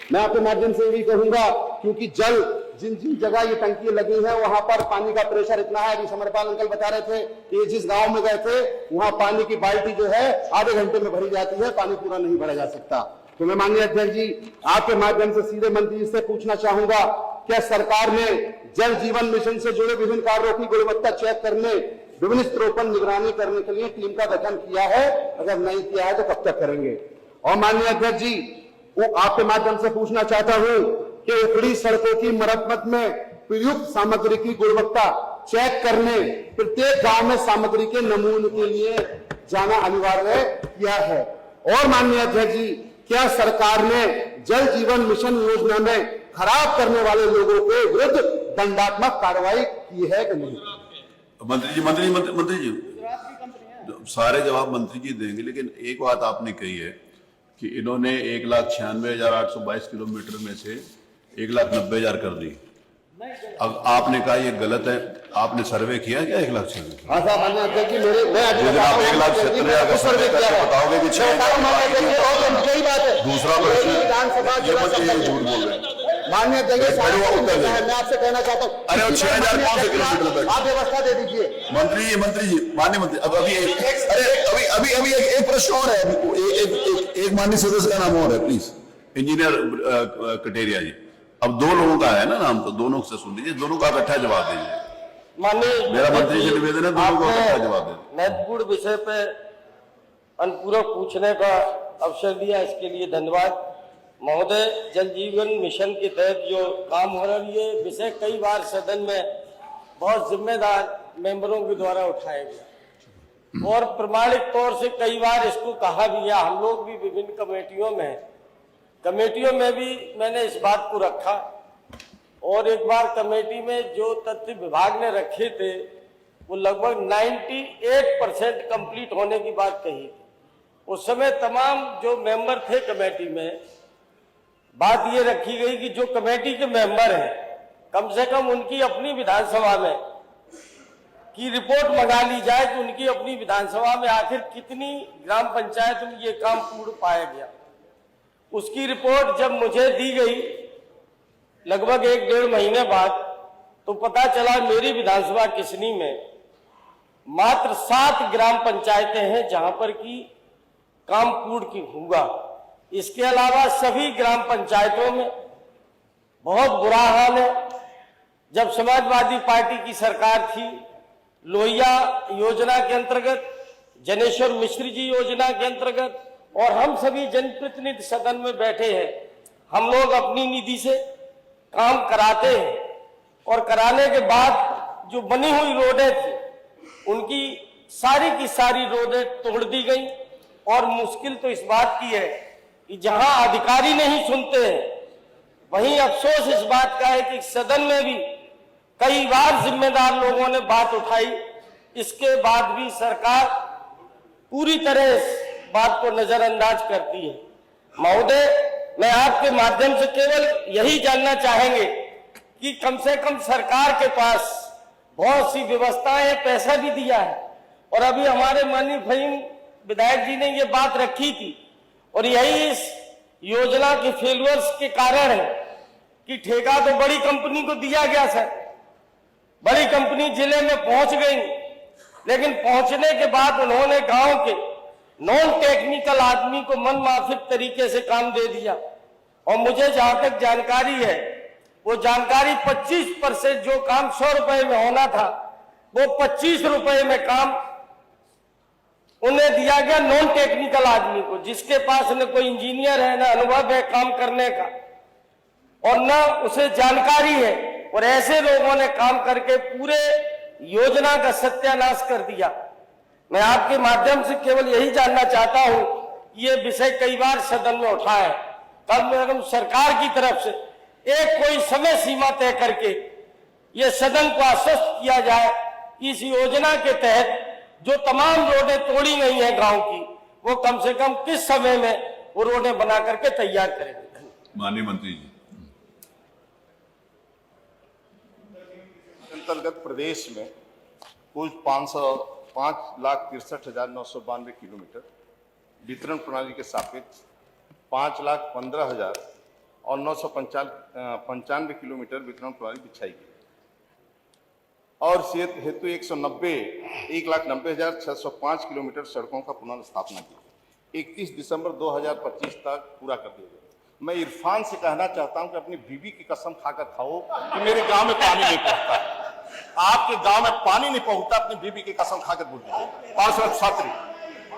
मैं आपके माध्यम से भी कहूंगा, क्योंकि जल जिन जिन जगह ये टंकी लगी है वहां पर पानी का प्रेशर इतना है। अभी समरपाल अंकल बता रहे थे कि जिस गांव में गए थे वहां पानी की बाल्टी जो है आधे घंटे में भरी जाती है, पानी पूरा नहीं भरा जा सकता। तो मैं माननीय अध्यक्ष जी आपके माध्यम से सीधे मंत्री जी से पूछना चाहूंगा, क्या सरकार ने जल जीवन मिशन से जुड़े विभिन्न कार्यों की गुणवत्ता चेक करने, विभिन्न स्तरों पर निगरानी करने के लिए टीम का गठन किया है? अगर नहीं किया है तो कब तक करेंगे? और माननीय अध्यक्ष जी वो आपके माध्यम से पूछना चाहता हूं कि उखड़ी सड़कों की मरम्मत में प्रयुक्त सामग्री की गुणवत्ता चेक करने प्रत्येक गांव में सामग्री के नमूने के लिए जाना अनिवार्य किया है। और माननीय अध्यक्ष जी क्या सरकार ने जल जीवन मिशन योजना में खराब करने वाले लोगों के विरुद्ध दंडात्मक कार्रवाई की है कि नहीं? मंत्री जी सारे जवाब मंत्री जी देंगे, लेकिन एक बात आपने कही है कि इन्होंने 1,96,822 किलोमीटर में से 1,90,000 कर दी। अब आपने कहा ये गलत है, आपने सर्वे किया क्या? 1,96,000? हाँ साहब, माननीय अध्यक्ष जी मेरे मैं आप 1,70,000 का सर्वे करके बताओगे कि 6,000? दूसरा प्रश्न, ये झूठ बोल रहे हैं माननीय अध्यक्ष, मैं आपसे कहना चाहता हूँ, अरे 6,000 कौन से किलोमीटर? आप व्यवस्था दे दीजिए। मंत्री जी माननीय मंत्री, अब अभी एक प्रश्न और है, एक माननीय सदस्य का नाम और है, प्लीज। इंजीनियर कटेरिया जी, अब दो लोगों का है ना नाम, तो दोनों से सुन लीजिए, दोनों का इकट्ठा जवाब दीजिए। माननीय मेरा मंत्री से निवेदन है, दोनों को इकट्ठा जवाब दीजिए। महत्वपूर्ण विषय पे अनुपूरक पूछने का अवसर दिया, इसके लिए धन्यवाद महोदय। जल जीवन मिशन के तहत जो काम हो रहा है, ये विषय कई बार सदन में बहुत जिम्मेदार मेंबरों के द्वारा उठाया गया और प्रमाणिक तौर से कई बार इसको कहा भी गया। हम लोग भी विभिन्न कमेटियों में भी मैंने इस बात को रखा, और एक बार कमेटी में जो तथ्य विभाग ने रखे थे वो लगभग 98% कंप्लीट होने की बात कही थी। उस समय तमाम जो मेंबर थे कमेटी में, बात ये रखी गई कि जो कमेटी के मेंबर हैं कम से कम उनकी अपनी विधानसभा में की रिपोर्ट मंगा ली जाए कि उनकी अपनी विधानसभा में आखिर कितनी ग्राम पंचायत में ये काम पूर्ण पाया गया। उसकी रिपोर्ट जब मुझे दी गई लगभग 1-1.5 महीने बाद, तो पता चला मेरी विधानसभा किसनी में मात्र 7 ग्राम पंचायतें हैं जहां पर की काम पूर्ण हुआ। इसके अलावा सभी ग्राम पंचायतों में बहुत बुरा हाल है। जब समाजवादी पार्टी की सरकार थी, लोहिया योजना के अंतर्गत, जनेश्वर मिश्र जी योजना के अंतर्गत, और हम सभी जनप्रतिनिधि सदन में बैठे हैं, हम लोग अपनी निधि से काम कराते हैं, और कराने के बाद जो बनी हुई रोडें थी उनकी सारी की सारी रोडें तोड़ दी गई। और मुश्किल तो इस बात की है कि जहां अधिकारी नहीं सुनते हैं, वहीं अफसोस इस बात का है कि सदन में भी कई बार जिम्मेदार लोगों ने बात उठाई, इसके बाद भी सरकार पूरी तरह इस बात को नजरअंदाज करती है। महोदय, मैं आपके माध्यम से केवल यही जानना चाहेंगे कि कम से कम सरकार के पास बहुत सी व्यवस्थाएं, पैसा भी दिया है, और अभी हमारे माननीय फहीम विधायक जी ने ये बात रखी थी, और यही इस योजना के फेलियर्स के कारण है कि ठेका तो बड़ी कंपनी को दिया गया सर, बड़ी कंपनी जिले में पहुंच गई, लेकिन पहुंचने के बाद उन्होंने गांव के नॉन टेक्निकल आदमी को मनमाफिक तरीके से काम दे दिया। और मुझे जहां तक जानकारी है, वो जानकारी 25% जो काम 100 रुपए में होना था, वो 25 रुपए में काम उन्हें दिया गया नॉन टेक्निकल आदमी को, जिसके पास न कोई इंजीनियर है, न अनुभव है काम करने का, और न उसे जानकारी है। और ऐसे लोगों ने काम करके पूरे योजना का सत्यानाश कर दिया। मैं आपके माध्यम से केवल यही जानना चाहता हूं, ये विषय कई बार सदन में उठा है, कम से कम सरकार की तरफ से एक कोई समय सीमा तय करके ये सदन को आश्वस्त किया जाए कि इस योजना के तहत जो तमाम रोडें तोड़ी गई हैं गांव की, वो कम से कम किस समय में वो रोडें बना करके तैयार करेंगे। माननीय मंत्री जी, अंतर्गत प्रदेश में कुल 5,63,992 किलोमीटर, वितरण प्रणाली के सापेक्ष 5,15,000 और 995 किलोमीटर वितरण प्रणाली बिछाई गई और इस हेतु 1,90,605 किलोमीटर सड़कों का पुनर्स्थापना की। 31 दिसंबर 2025 तक पूरा कर दिया गया। मैं इरफान से कहना चाहता हूं कि अपनी बीवी की कसम खाकर खाओ कि मेरे गांव में पानी नहीं पहुंचता। आपके गांव में पानी नहीं पहुंचता, अपनी बीवी की कसम खाकर बोल दीजिए। पार्षद छात्री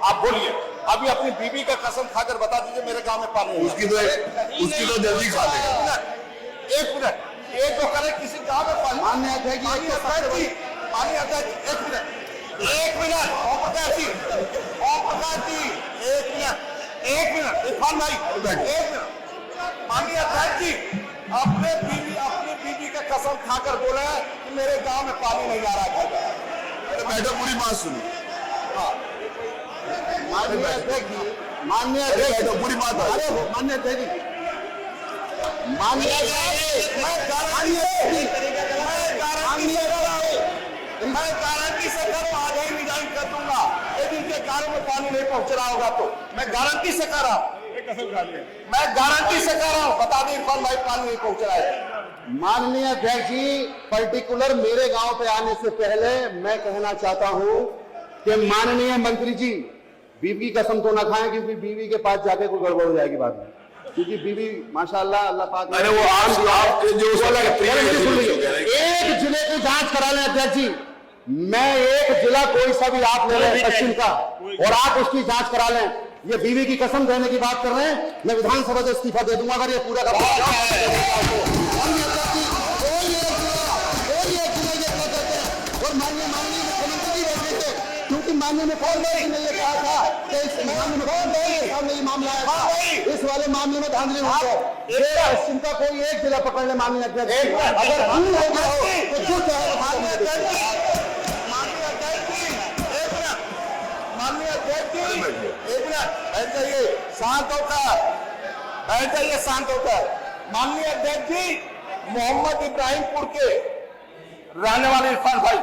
आप बोलिए, अभी अपनी बीवी का कसम खाकर बता दीजिए मेरे गांव में पानी नहीं। उसकी तो जल्दी खा लेगा। एक मिनट, एक तो करे किसी गांव में पानी मान्य है कि पानी आता है जी, पानी आता है। एक मिनट ओम प्रकाश जी, एक मिनट इरफान भाई, एक मिनट। माननीय अध्यक्ष जी, अपनी बीवी का कसम खाकर बोला है कि मेरे गांव में पानी नहीं आ रहा है। बैठो, पूरी बात सुनो। माननीय अध्यक्ष जी, माननीय अध्यक्ष बैठो, पूरी बात है। अरे माननीय अध्यक्ष जी, माननीय मैं गारंटी से करूँ, आज ही रिजाइन कर दूंगा यदि इनके गांव में पानी नहीं पहुंच रहा होगा तो। मैं गारंटी से कर रहा हूँ, मैं गारंटी से कह रहा हूँ, बता दें इरफान भाई पानी नहीं पहुंच रहा है। माननीय अध्यक्ष जी, पर्टिकुलर मेरे गांव पे आने से पहले मैं कहना चाहता हूं कि माननीय मंत्री जी बीवी की कसम तो ना खाएं, क्योंकि बीवी के पास जाके कोई गड़बड़ हो जाएगी बाद में, क्योंकि बीवी माशाल्लाह अल्लाह पाक ने अरे वो आपके जो एक जिले की जांच करा लें अध्यक्ष जी। मैं एक जिला कोई सा भी आप ले लें पश्चिम का और आप उसकी जांच करा लें। ये बीवी की कसम देने की बात कर रहे हैं, मैं विधानसभा से इस्तीफा दे दूंगा अगर ये पूरा का और माननीय मुख्यमंत्री जी बैठे थे, क्योंकि माननीय मुख्यमंत्री ने ये कहा था कि इस सामने ये मामला है, इस वाले मामले में धांधली हुई है। पश्चिम का कोई एक जिला पकड़ ले माननीय अध्यक्ष, अगर भूल हो गया हो तो जो चाहे माननीय अध्यक्ष जी, एक मिनट बैठ जाइए, शांत होकर बैठ जाइए, शांत होकर। माननीय अध्यक्ष जी, मोहम्मद इब्राहिमपुर के रहने वाले इरफान भाई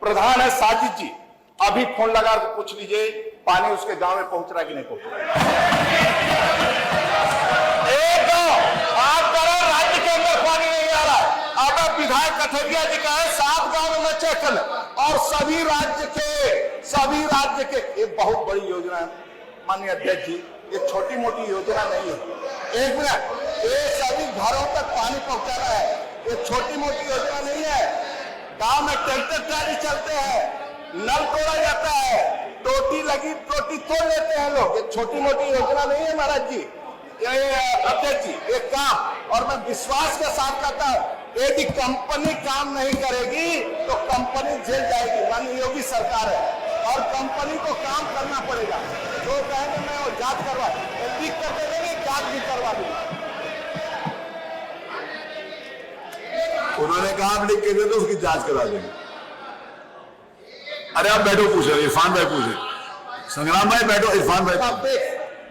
प्रधान है साजिद जी, अभी फोन लगा के पूछ लीजिए पानी उसके गांव में पहुंच रहा है कि नहीं पहुंच रहा है। एक गांव आप करो राज्य के अंदर पानी नहीं आ रहा है। अब विधायक कथरिया जी का है 7 गांव में चेक कर, और सभी राज्य के ये बहुत बड़ी योजना है माननीय अध्यक्ष जी, ये छोटी मोटी योजना नहीं है। एक मिनट, ये सभी घरों तक पानी पहुंचाना है, ये छोटी मोटी योजना नहीं है। गांव में ट्रैक्टर ट्राली चलते हैं, नल तोड़ा जाता है, टोटी लगी टोटी तोड़ लेते हैं लोग, ये छोटी मोटी योजना नहीं है महाराज जी, ये अध्यक्ष जी ये काम। और मैं विश्वास के साथ कहता हूं, यदि कंपनी काम नहीं करेगी तो कंपनी जेल जाएगी। माननीय योगी सरकार है और कंपनी को काम करना पड़ेगा। जो कहेंगे मैं वो जांच करवा लिख कर दे देंगे, जांच भी करवा दूंगा। उन्होंने कहा आप लिख के दे तो उसकी जांच करा देंगे। अरे आप बैठो, पूछे इरफान भाई, पूछे संग्राम भाई, बैठो इरफान भाई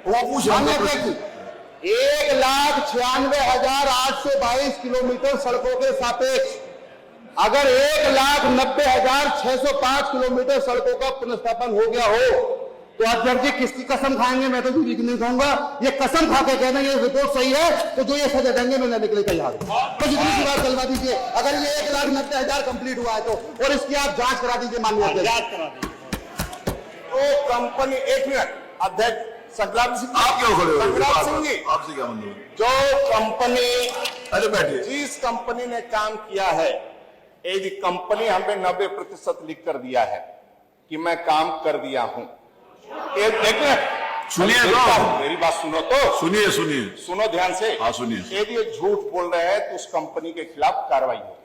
वो पूछ रहे। 1,96,822 किलोमीटर सड़कों के सापेक्ष अगर 1,90,605 किलोमीटर सड़कों का पुनर्स्थापन हो गया हो तो अध्यक्ष जी किसकी कसम खाएंगे? मैं तो बीवी की नहीं खाऊंगा। ये कसम खा के कहना ये रिपोर्ट सही है तो जो ये सजा देंगे मैं लेने के लिए तैयार हूं। तो जितनी सी बात चलवा दीजिए, अगर ये 1,90,000 कंप्लीट हुआ है तो, और इसकी आप जांच करा दीजिए माननीय अध्यक्ष। तो कंपनी, एक मिनट अध्यक्ष संग्राम सिंह, आप क्यों खड़े हो? संग्राम सिंह जी, आपसे क्या मतलब? जो कंपनी, अरे बैठिए, जिस कंपनी ने काम किया है, यदि कंपनी हमें 90% लिख कर दिया है कि मैं काम कर दिया हूं, सुनिए तो, मेरी बात सुनो तो, सुनिए सुनो ध्यान से। हाँ सुनिए। यदि ये झूठ बोल रहे हैं तो उस कंपनी के खिलाफ कार्रवाई हो।